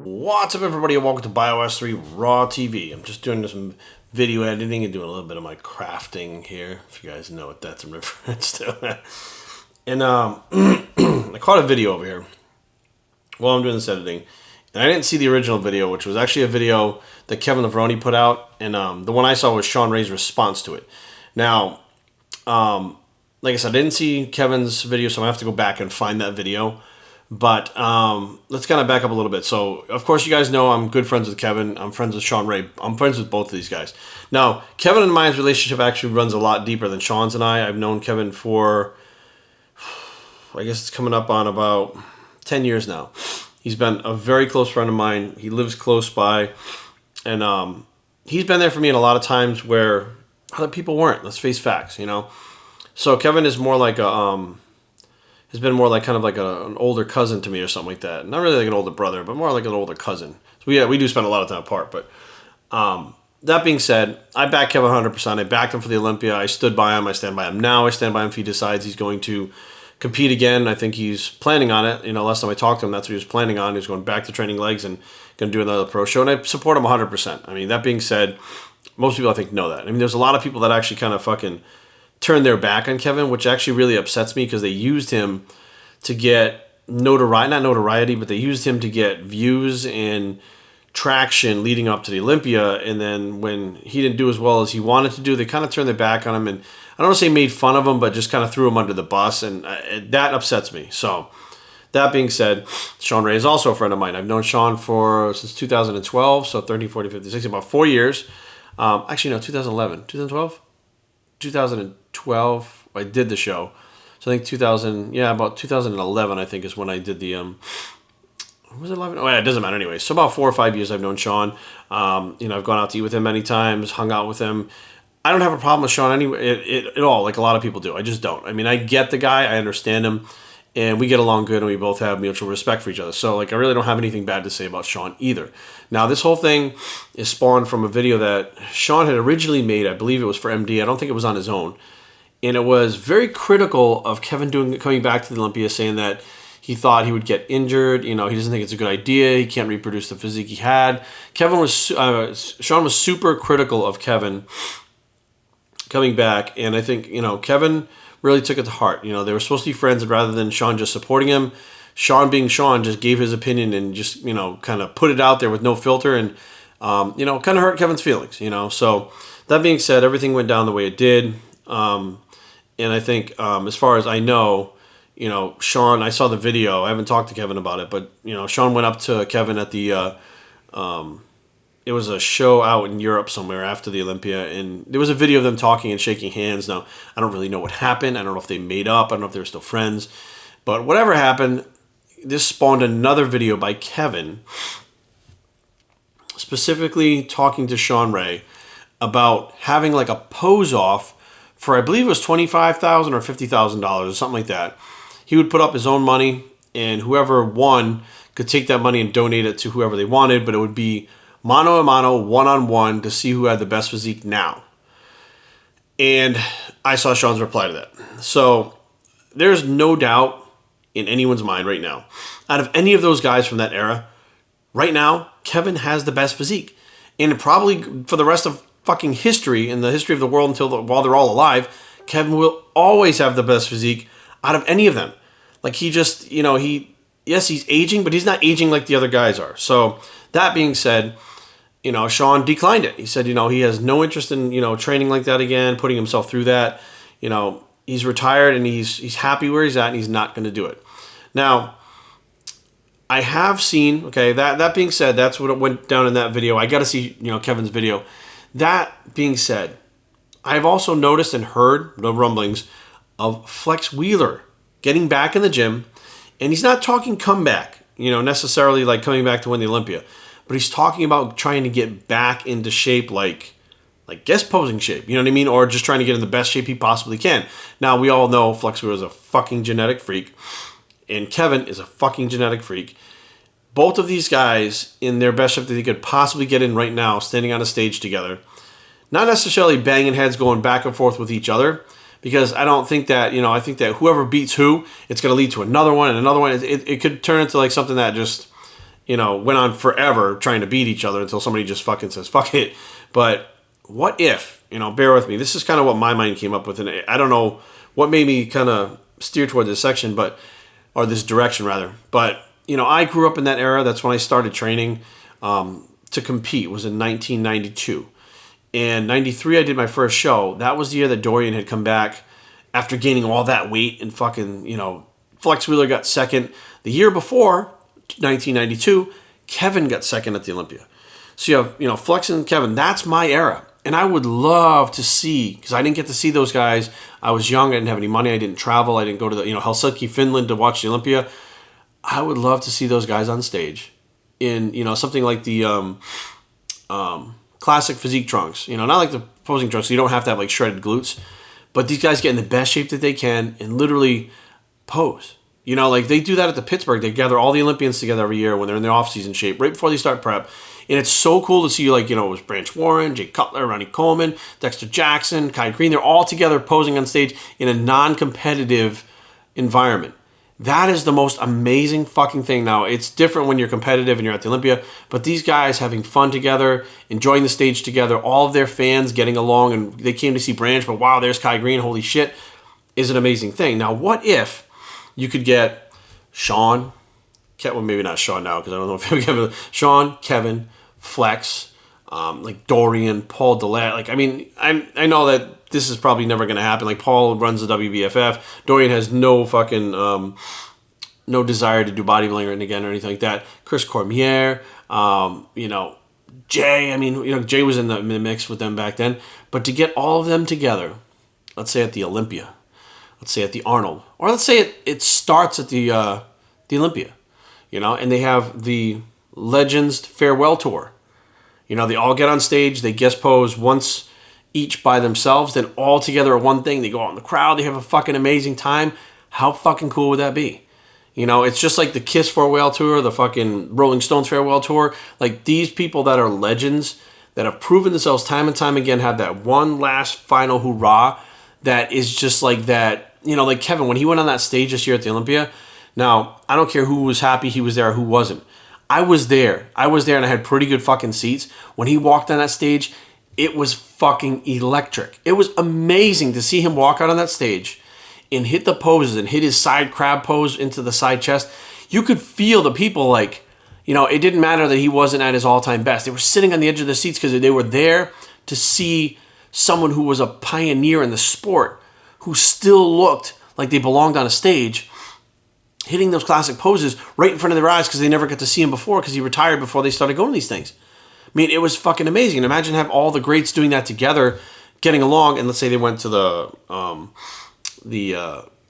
What's up, everybody, and welcome to Bios3 Raw TV. I'm just doing some video editing and doing a little bit of my crafting here, if you guys know what that's in reference to. And I caught a video over here while I'm doing this editing, and I didn't see the original video, which was actually a video that Kevin Levrone put out, and the one I saw was Shawn Ray's response to it. Now, like I said, I didn't see Kevin's video, so I'm going to have to go back and find that video. But let's kind of back up a little bit. So, of course, you guys know I'm good friends with Kevin. I'm friends with Shawn Ray. I'm friends with both of these guys. Now, Kevin and mine's relationship actually runs a lot deeper than Shawn's and I. I've known Kevin for, I guess it's coming up on about 10 years now. He's been a very close friend of mine. He lives close by. And he's been there for me in a lot of times where other people weren't. Let's face facts, you know. So Kevin is more like a... has been more like kind of like an older cousin to me or something like that. Not really like an older brother, but more like an older cousin. So we do spend a lot of time apart. But that being said, I back Kevin 100%. I backed him for the Olympia. I stood by him. I stand by him now. I stand by him if he decides he's going to compete again. I think he's planning on it. You know, last time I talked to him, that's what he was planning on. He was going back to training legs and going to do another pro show. And I support him 100%. I mean, that being said, most people I think know that. I mean, there's a lot of people that actually kind of fucking turn their back on Kevin, which actually really upsets me because they used him to get notoriety, not notoriety, but they used him to get views and traction leading up to the Olympia. And then when he didn't do as well as he wanted to do, they kind of turned their back on him. And I don't want to say made fun of him, but just kind of threw him under the bus. And that upsets me. So that being said, Shawn Ray is also a friend of mine. I've known Shawn since 2012, so 13, 14, 15, 16, about 4 years. Actually, no, 2011. 2012? 2012, I did the show. So I think about 2011, I think, is when I did the, was it 11? Oh, yeah, it doesn't matter anyway. So about 4 or 5 years I've known Shawn. You know, I've gone out to eat with him many times, hung out with him. I don't have a problem with Shawn anyway, at all, like a lot of people do. I just don't. I mean, I get the guy. I understand him. And we get along good, and we both have mutual respect for each other. So, like, I really don't have anything bad to say about Shawn either. Now, this whole thing is spawned from a video that Shawn had originally made. I believe it was for MD. I don't think it was on his own. And it was very critical of Kevin coming back to the Olympia, saying that he thought he would get injured. You know, he doesn't think it's a good idea. He can't reproduce the physique he had. Shawn was super critical of Kevin coming back. And I think, you know, Kevin really took it to heart. You know, they were supposed to be friends, and rather than Shawn just supporting him, Shawn being Shawn just gave his opinion and just, you know, kind of put it out there with no filter and, you know, kind of hurt Kevin's feelings, you know. So that being said, everything went down the way it did. And I think as far as I know, you know, Shawn, I saw the video. I haven't talked to Kevin about it, but, you know, Shawn went up to Kevin at the, it was a show out in Europe somewhere after the Olympia, and there was a video of them talking and shaking hands. Now, I don't really know what happened. I don't know if they made up. I don't know if they were still friends. But whatever happened, this spawned another video by Kevin, specifically talking to Shawn Ray about having like a pose-off for, I believe it was $25,000 or $50,000 or something like that. He would put up his own money, and whoever won could take that money and donate it to whoever they wanted, but it would be mano a mano, one-on-one, to see who had the best physique now. And I saw Shawn's reply to that. So there's no doubt in anyone's mind right now, out of any of those guys from that era, right now, Kevin has the best physique. And probably for the rest of fucking history, in the history of the world while they're all alive, Kevin will always have the best physique out of any of them. Like, he just, you know, yes, he's aging, but he's not aging like the other guys are. So that being said, you know, Shawn declined it. He said, you know, he has no interest in, you know, training like that again, putting himself through that. You know, he's retired and he's happy where he's at, and he's not going to do it. Now, I have seen, okay, that being said, that's what went down in that video. I got to see, you know, Kevin's video. That being said, I've also noticed and heard the rumblings of Flex Wheeler getting back in the gym, and he's not talking comeback, you know, necessarily like coming back to win the Olympia. But he's talking about trying to get back into shape, like guest posing shape, you know what I mean? Or just trying to get in the best shape he possibly can. Now, we all know Flex Wheeler is a fucking genetic freak, and Kevin is a fucking genetic freak. Both of these guys in their best shape that they could possibly get in right now, standing on a stage together. Not necessarily banging heads going back and forth with each other, because I don't think that, you know, I think that whoever beats who, it's going to lead to another one and another one. It could turn into like something that just, went on forever trying to beat each other until somebody just fucking says, fuck it. But what if, bear with me. This is kind of what my mind came up with. And I don't know what made me kind of steer toward this section, or this direction rather. But, I grew up in that era. That's when I started training to compete. It was in 1992. And 93, I did my first show. That was the year that Dorian had come back after gaining all that weight and fucking, Flex Wheeler got second. The year before, 1992, Kevin got second at the Olympia. So you have, Flex and Kevin. That's my era. And I would love to see, because I didn't get to see those guys. I was young. I didn't have any money. I didn't travel. I didn't go to the, Helsinki, Finland to watch the Olympia. I would love to see those guys on stage in, something like the classic physique trunks. Not like the posing trunks. So you don't have to have like shredded glutes. But these guys get in the best shape that they can and literally pose. Like they do that at the Pittsburgh. They gather all the Olympians together every year when they're in their off-season shape, right before they start prep. And it's so cool to see, like, it was Branch Warren, Jay Cutler, Ronnie Coleman, Dexter Jackson, Kai Green. They're all together posing on stage in a non-competitive environment. That is the most amazing fucking thing. Now, it's different when you're competitive and you're at the Olympia, but these guys having fun together, enjoying the stage together, all of their fans getting along, and they came to see Branch, but wow, there's Kai Green, holy shit, is an amazing thing. Now, what if you could get Shawn, well, maybe not Shawn now, because I don't know if you have Shawn, Kevin, Flex, like Dorian, Paul Dillette. Like, I know that this is probably never going to happen. Like, Paul runs the WBFF. Dorian has no fucking, no desire to do bodybuilding again or anything like that. Chris Cormier, Jay. Jay was in the mix with them back then. But to get all of them together, let's say at the Olympia, let's say at the Arnold, or let's say it starts at the Olympia, and they have the Legends Farewell Tour. They all get on stage, they guest pose once each by themselves, then all together at one thing. They go out in the crowd, they have a fucking amazing time. How fucking cool would that be? It's just like the Kiss Farewell Tour, the fucking Rolling Stones Farewell Tour. Like, these people that are legends, that have proven themselves time and time again, have that one last final hoorah that is just like that. Like Kevin, when he went on that stage this year at the Olympia. Now, I don't care who was happy he was there or who wasn't. I was there and I had pretty good fucking seats. When he walked on that stage, it was fucking electric. It was amazing to see him walk out on that stage and hit the poses and hit his side crab pose into the side chest. You could feel the people, like, it didn't matter that he wasn't at his all-time best. They were sitting on the edge of the seats because they were there to see someone who was a pioneer in the sport, who still looked like they belonged on a stage, hitting those classic poses right in front of their eyes because they never got to see him before because he retired before they started going to these things. It was fucking amazing. Imagine have all the greats doing that together, getting along, and let's say they went to the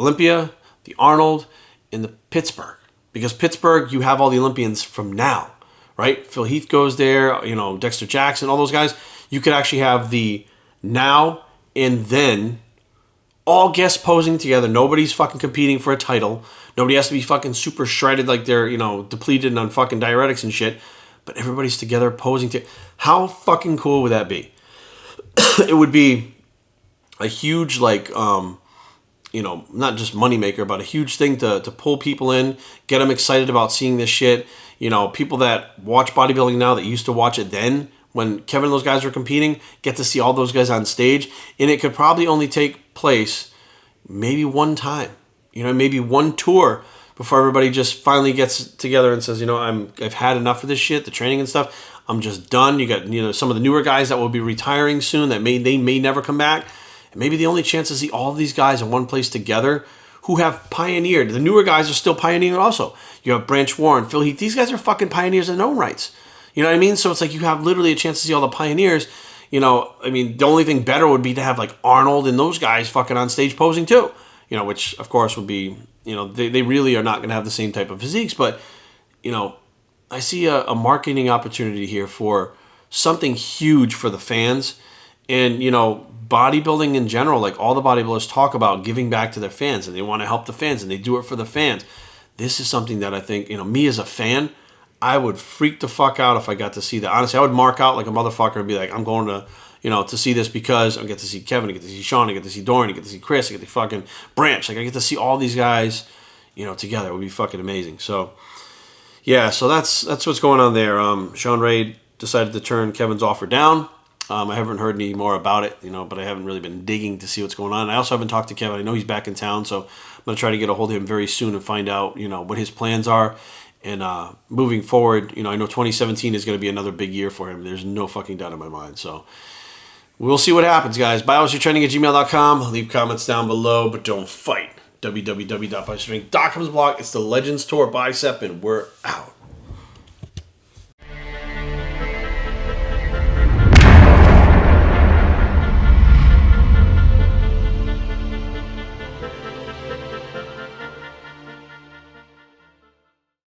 Olympia, the Arnold, and the Pittsburgh. Because Pittsburgh, you have all the Olympians from now, right? Phil Heath goes there, Dexter Jackson, all those guys. You could actually have the now and then all guest posing together. Nobody's fucking competing for a title. Nobody has to be fucking super shredded like they're, depleted on fucking diuretics and shit. But everybody's together posing. How fucking cool would that be? It would be a huge, like, not just moneymaker, but a huge thing to pull people in, get them excited about seeing this shit. People that watch bodybuilding now that used to watch it then, when Kevin and those guys were competing, get to see all those guys on stage. And it could probably only take place maybe one time. Maybe one tour before everybody just finally gets together and says, I've had enough of this shit, the training and stuff. I'm just done. You got, some of the newer guys that will be retiring soon that they may never come back. And maybe the only chance to see all of these guys in one place together who have pioneered. The newer guys are still pioneering also. You have Branch Warren, Phil Heath. These guys are fucking pioneers in their own rights. You know what I mean? So it's like you have literally a chance to see all the pioneers. The only thing better would be to have like Arnold and those guys fucking on stage posing too. Which of course would be, they really are not going to have the same type of physiques. But, I see a marketing opportunity here for something huge for the fans. And, bodybuilding in general, like all the bodybuilders talk about giving back to their fans and they want to help the fans and they do it for the fans. This is something that I think, me as a fan, I would freak the fuck out if I got to see that. Honestly, I would mark out like a motherfucker and be like, I'm going to, to see this because I get to see Kevin, I get to see Shawn, I get to see Dorian, I get to see Chris, I get to fucking Branch. Like, I get to see all these guys, together. It would be fucking amazing. So, yeah, so that's what's going on there. Shawn Ray decided to turn Kevin's offer down. I haven't heard any more about it, but I haven't really been digging to see what's going on. I also haven't talked to Kevin. I know he's back in town, so I'm going to try to get a hold of him very soon and find out, what his plans are. And moving forward, I know 2017 is going to be another big year for him. There's no fucking doubt in my mind. So we'll see what happens, guys. bios3training@gmail.com. Leave comments down below, but don't fight. www.bios3training.com's blog. It's the Legends Tour Bicep, and we're out.